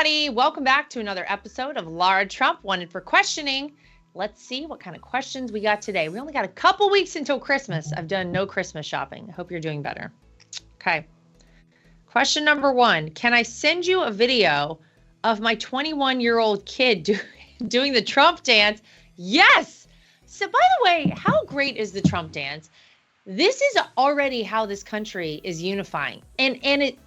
everybody. Welcome back to another episode of Lara Trump Wanted for Questioning. Let's see what kind of questions we got today. We only got a couple weeks until Christmas. I've done no Christmas shopping. I hope you're doing better. Okay. Question number 1. Can I send you a video of my 21-year-old kid doing the Trump dance? Yes. So by the way, how great is the Trump dance? This is already how this country is unifying. And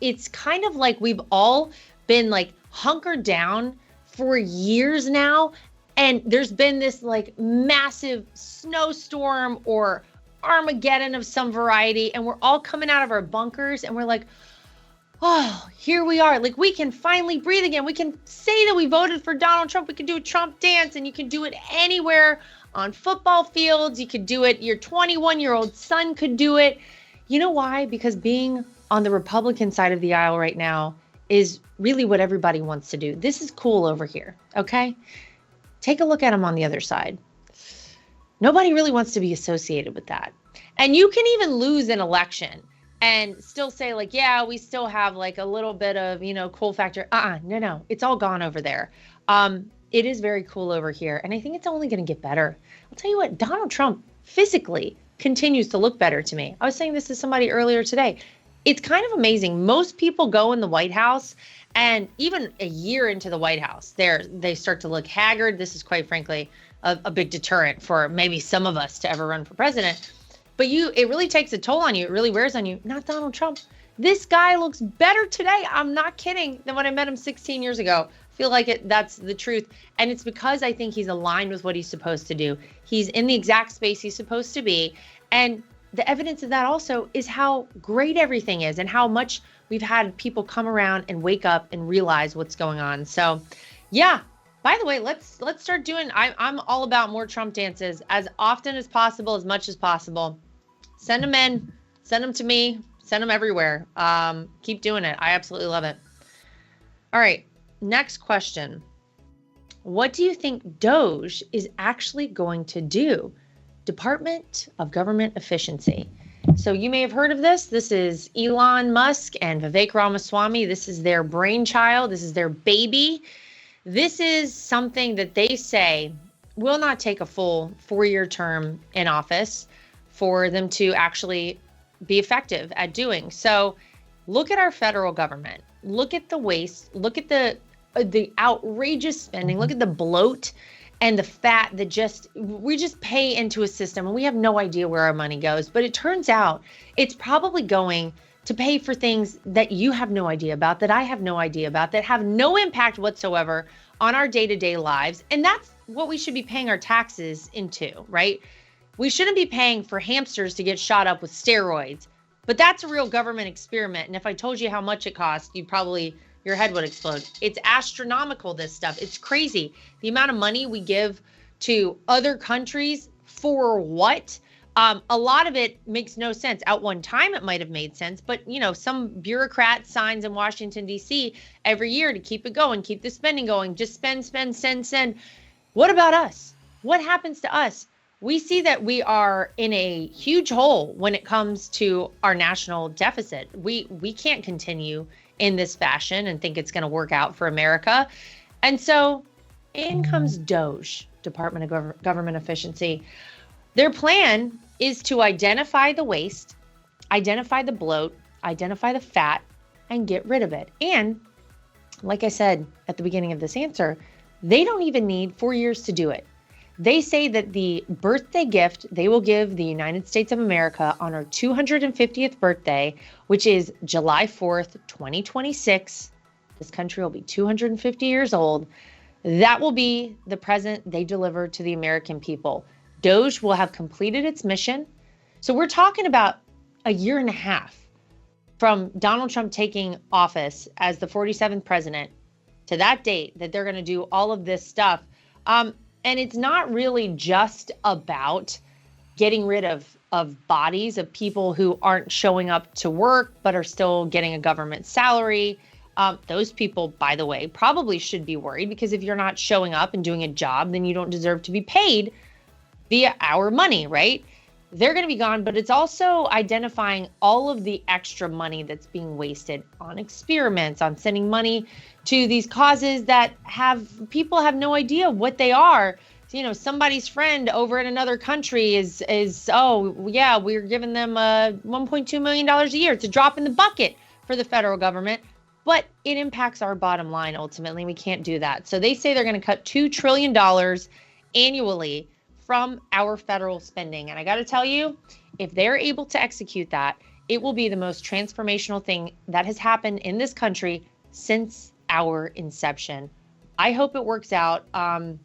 it's kind of like we've all been like hunkered down for years now. And there's been this like massive snowstorm or Armageddon of some variety. And we're all coming out of our bunkers and we're like, oh, here we are. Like we can finally breathe again. We can say that we voted for Donald Trump. We can do a Trump dance and you can do it anywhere on football fields. You could do it. Your 21-year-old son could do it. You know why? Because being on the Republican side of the aisle right now is really what everybody wants to do. This is cool over here. Okay. Take a look at them on the other side. Nobody really wants to be associated with that. And you can even lose an election and still say like, yeah, we still have like a little bit of, cool factor. No, it's all gone over there. It is very cool over here. And I think it's only going to get better. I'll tell you what, Donald Trump physically continues to look better to me. I was saying this to somebody earlier today. It's kind of amazing. Most people go in the White House and even a year into the White House, they start to look haggard. This is quite frankly a big deterrent for maybe some of us to ever run for president. But it really takes a toll on you. It really wears on you. Not Donald Trump. This guy looks better today. I'm not kidding, than when I met him 16 years ago. I feel like that's the truth. And it's because I think he's aligned with what he's supposed to do. He's in the exact space he's supposed to be. And the evidence of that also is how great everything is and how much we've had people come around and wake up and realize what's going on. So yeah, by the way, let's start doing, I'm all about more Trump dances as often as possible, as much as possible. Send them in, send them to me, send them everywhere. Keep doing it. I absolutely love it. All right. Next question. What do you think DOGE is actually going to do? Department of Government Efficiency. So you may have heard of this. This is Elon Musk and Vivek Ramaswamy. This is their brainchild. This is their baby. This is something that they say will not take a full 4-year term in office for them to actually be effective at doing. So look at our federal government. Look at the waste. Look at the outrageous spending. Look at the bloat and the fat that we just pay into a system and we have no idea where our money goes. But it turns out it's probably going to pay for things that you have no idea about, that I have no idea about, that have no impact whatsoever on our day-to-day lives. And that's what we should be paying our taxes into, right? We shouldn't be paying for hamsters to get shot up with steroids, but that's a real government experiment. And if I told you how much it costs, your head would explode. It's astronomical, this stuff. It's crazy. The amount of money we give to other countries for what? A lot of it makes no sense. At one time, it might have made sense, but some bureaucrat signs in Washington, D.C. every year to keep it going, keep the spending going, just spend, send. What about us? What happens to us? We see that we are in a huge hole when it comes to our national deficit. We can't continue in this fashion and think it's going to work out for America. And so in comes DOGE, Department of Government Efficiency. Their plan is to identify the waste, identify the bloat, identify the fat, and get rid of it. And like I said at the beginning of this answer, they don't even need 4 years to do it. They say that the birthday gift they will give the United States of America on our 250th birthday, which is July 4th, 2026, this country will be 250 years old. That will be the present they deliver to the American people. DOGE will have completed its mission. So we're talking about a year and a half from Donald Trump taking office as the 47th president to that date that they're going to do all of this stuff. And it's not really just about getting rid of bodies, of people who aren't showing up to work, but are still getting a government salary. Those people, by the way, probably should be worried because if you're not showing up and doing a job, then you don't deserve to be paid via our money, right? they're going to be gone, but it's also identifying all of the extra money that's being wasted on experiments, on sending money to these causes that people have no idea what they are. Somebody's friend over in another country is oh yeah, we're giving them $1.2 million a year. It's a drop in the bucket for the federal government, but it impacts our bottom line ultimately. We can't do that. So they say they're going to cut $2 trillion annually from our federal spending. And I got to tell you, if they're able to execute that, it will be the most transformational thing that has happened in this country since our inception. I hope it works out. I'm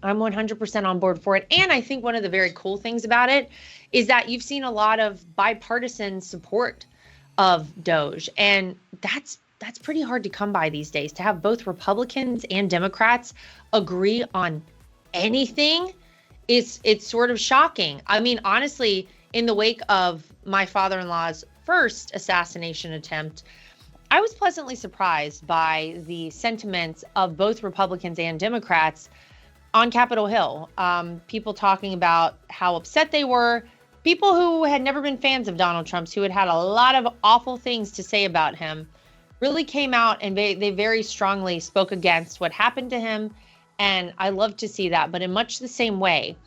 100% on board for it. And I think one of the very cool things about it is that you've seen a lot of bipartisan support of DOGE. And that's pretty hard to come by these days, to have both Republicans and Democrats agree on anything. It's sort of shocking. I mean, honestly, in the wake of my father-in-law's first assassination attempt, I was pleasantly surprised by the sentiments of both Republicans and Democrats on Capitol Hill. People talking about how upset they were, people who had never been fans of Donald Trump, who had a lot of awful things to say about him, really came out and they very strongly spoke against what happened to him. And I love to see that. But in much the same way,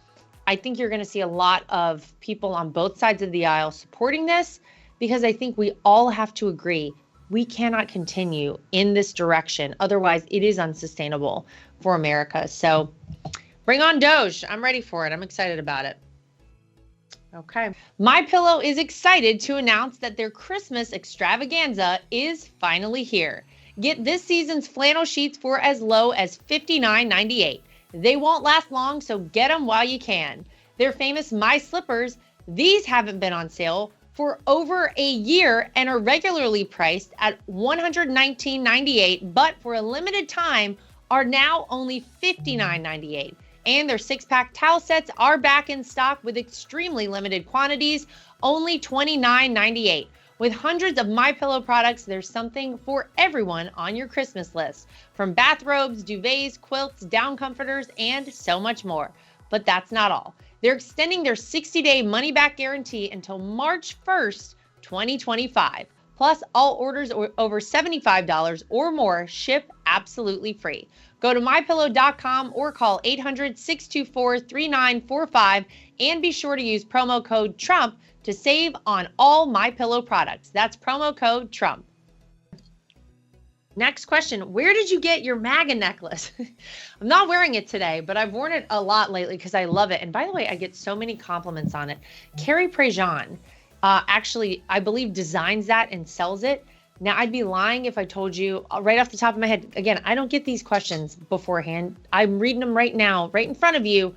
I think you're going to see a lot of people on both sides of the aisle supporting this, because I think we all have to agree we cannot continue in this direction. Otherwise, it is unsustainable for America. So bring on DOGE. I'm ready for it. I'm excited about it. Okay. MyPillow is excited to announce that their Christmas extravaganza is finally here. Get this season's flannel sheets for as low as $59.98. They won't last long, so get them while you can. Their famous My Slippers, these haven't been on sale for over a year and are regularly priced at $119.98, but for a limited time are now only $59.98. And their 6-pack towel sets are back in stock with extremely limited quantities, only $29.98. With hundreds of MyPillow products, there's something for everyone on your Christmas list, from bathrobes, duvets, quilts, down comforters, and so much more. But that's not all. They're extending their 60-day money-back guarantee until March 1st, 2025. Plus, all orders over $75 or more ship absolutely free. Go to MyPillow.com or call 800-624-3945 and be sure to use promo code TRUMP to save on all MyPillow products. That's promo code TRUMP. Next question, where did you get your MAGA necklace? I'm not wearing it today, but I've worn it a lot lately because I love it. And by the way, I get so many compliments on it. Carrie Prejean actually, I believe, designs that and sells it. Now, I'd be lying if I told you right off the top of my head. Again, I don't get these questions beforehand. I'm reading them right now, right in front of you.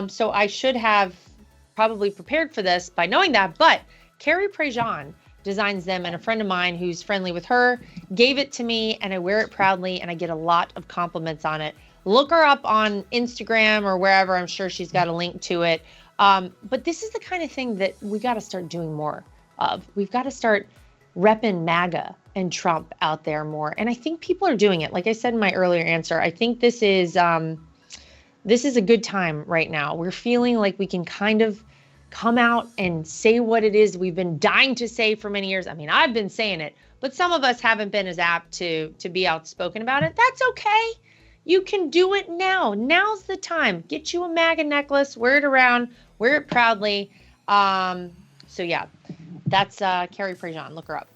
So I should have probably prepared for this by knowing that. But Carrie Prejean designs them, and a friend of mine who's friendly with her gave it to me, and I wear it proudly, and I get a lot of compliments on it. Look her up on Instagram or wherever. I'm sure she's got a link to it. But this is the kind of thing that we got to start doing more of. We've got to start repping MAGA and Trump out there more. And I think people are doing it. Like I said in my earlier answer, I think this is a good time right now. We're feeling like we can kind of come out and say what it is we've been dying to say for many years. I mean, I've been saying it, but some of us haven't been as apt to be outspoken about it. That's okay. You can do it now. Now's the time. Get you a MAGA necklace, wear it around, wear it proudly. So yeah, that's Carrie Prejean. Look her up.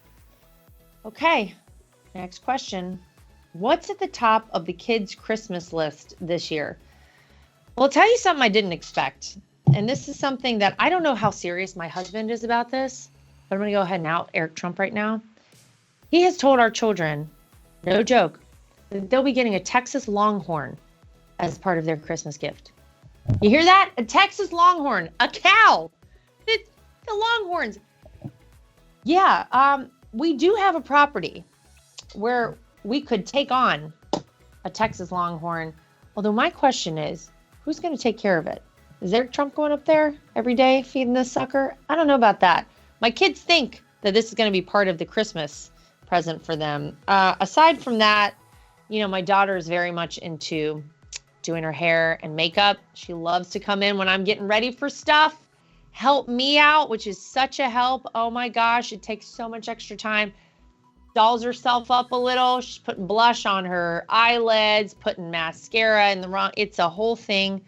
Okay, next question. What's at the top of the kids' Christmas list this year? Well, I'll tell you something I didn't expect. And this is something that I don't know how serious my husband is about this, but I'm going to go ahead and out Eric Trump right now. He has told our children, no joke, that they'll be getting a Texas Longhorn as part of their Christmas gift. You hear that? A Texas Longhorn, a cow. The Longhorns. Yeah, we do have a property where we could take on a Texas Longhorn. Although my question is, who's going to take care of it? Is Eric Trump going up there every day feeding this sucker? I don't know about that. My kids think that this is going to be part of the Christmas present for them. Aside from that, you know, my daughter is very much into doing her hair and makeup. She loves to come in when I'm getting ready for stuff help me out, which is such a help. Oh my gosh, it takes so much extra time. Dolls herself up a little. She's putting blush on her eyelids, putting mascara in the wrong. It's a whole thing.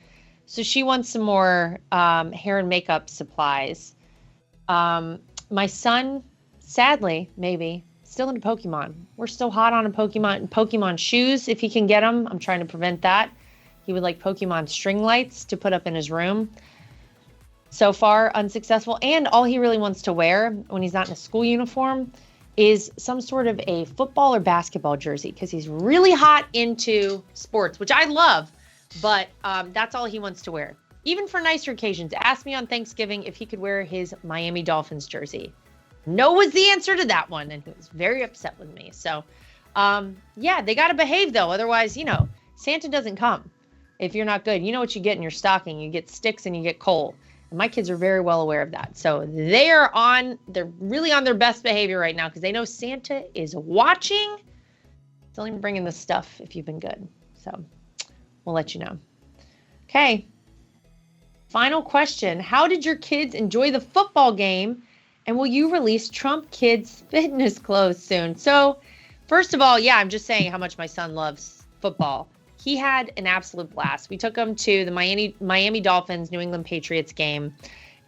So she wants some more hair and makeup supplies. My son, sadly, maybe, still into Pokemon. We're still hot on a Pokemon shoes if he can get them. I'm trying to prevent that. He would like Pokemon string lights to put up in his room. So far, unsuccessful. And all he really wants to wear when he's not in a school uniform is some sort of a football or basketball jersey, because he's really hot into sports, which I love, but that's all he wants to wear. Even for nicer occasions. Asked me on Thanksgiving if he could wear his Miami Dolphins jersey. No was the answer to that one, and he was very upset with me. So, yeah, they got to behave, though. Otherwise, Santa doesn't come if you're not good. You know what you get in your stocking. You get sticks and you get coal. And my kids are very well aware of that. So they're really on their best behavior right now because they know Santa is watching. It's only bringing the stuff if you've been good. So we'll let you know. Okay. Final question. How did your kids enjoy the football game? And will you release Trump Kids fitness clothes soon? So first of all, yeah, I'm just saying how much my son loves football. He had an absolute blast. We took him to the Miami Dolphins, New England Patriots game,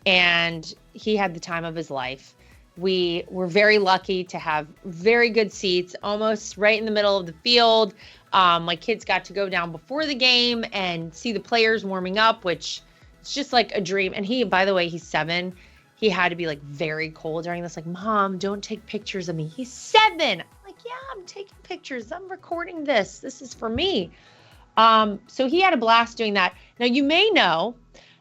and he had the time of his life. We were very lucky to have very good seats, almost right in the middle of the field. My kids got to go down before the game and see the players warming up, which is just like a dream. And he, by the way, he's 7. He had to be like very cold during this, like, Mom, don't take pictures of me. He's 7. I'm like, yeah, I'm taking pictures. I'm recording this. This is for me. So he had a blast doing that. Now, you may know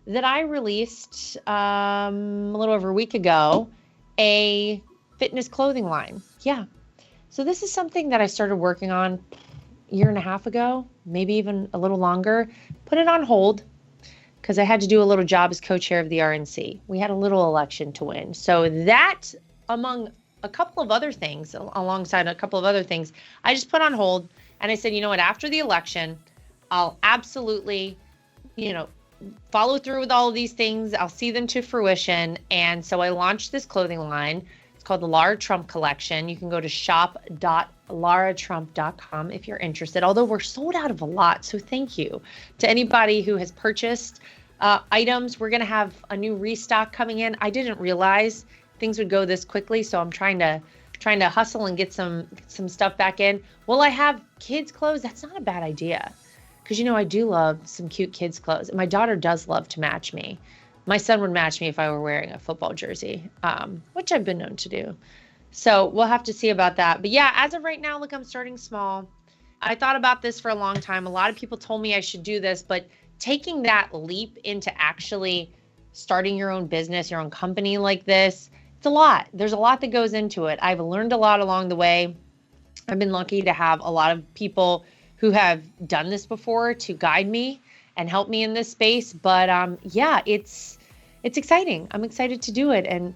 that I released a little over a week ago a fitness clothing line. Yeah. So this is something that I started working on a year and a half ago, maybe even a little longer. Put it on hold because I had to do a little job as co-chair of the RNC. We had a little election to win. So that, among a couple of other things, alongside a couple of other things, I just put on hold. And I said, you know what, after the election, I'll absolutely, follow through with all of these things. I'll see them to fruition. And so I launched this clothing line. It's called the Lara Trump Collection. You can go to shop.laratrump.com if you're interested, although we're sold out of a lot. So thank you to anybody who has purchased items. We're going to have a new restock coming in. I didn't realize things would go this quickly. So I'm trying to hustle and get some stuff back in. Will I have kids' clothes? That's not a bad idea. Because, I do love some cute kids' clothes. My daughter does love to match me. My son would match me if I were wearing a football jersey, which I've been known to do. So we'll have to see about that. But yeah, as of right now, look, I'm starting small. I thought about this for a long time. A lot of people told me I should do this, but taking that leap into actually starting your own business, your own company like this, it's a lot. There's a lot that goes into it. I've learned a lot along the way. I've been lucky to have a lot of people who have done this before to guide me and help me in this space. But yeah, it's exciting. I'm excited to do it. And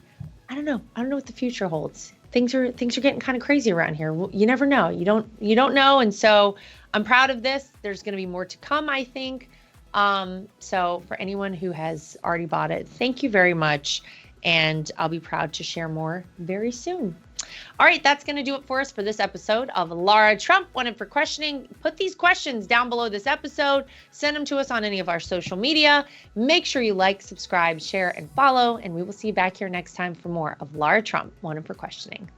I don't know what the future holds. Things are getting kind of crazy around here. You never know. You don't know. And so I'm proud of this. There's going to be more to come, I think. So for anyone who has already bought it, thank you very much. And I'll be proud to share more very soon. All right, that's going to do it for us for this episode of Lara Trump Wanted for Questioning. Put these questions down below this episode. Send them to us on any of our social media. Make sure you like, subscribe, share, and follow. And we will see you back here next time for more of Lara Trump Wanted for Questioning.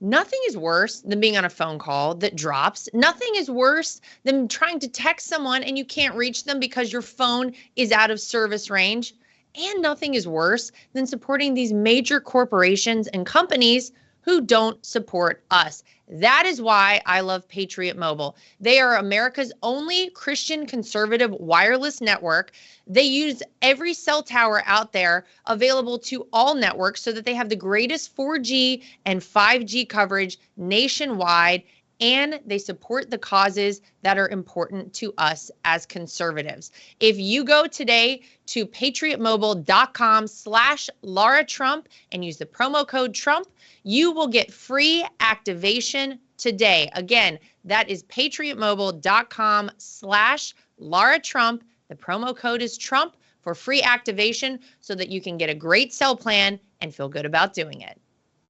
Nothing is worse than being on a phone call that drops. Nothing is worse than trying to text someone and you can't reach them because your phone is out of service range. And nothing is worse than supporting these major corporations and companies who don't support us. That is why I love Patriot Mobile. They are America's only Christian conservative wireless network. They use every cell tower out there available to all networks so that they have the greatest 4G and 5G coverage nationwide, and they support the causes that are important to us as conservatives. If you go today to patriotmobile.com/Lara Trump and use the promo code Trump, you will get free activation today. Again, that is patriotmobile.com/Lara Trump. The promo code is Trump for free activation so that you can get a great sell plan and feel good about doing it.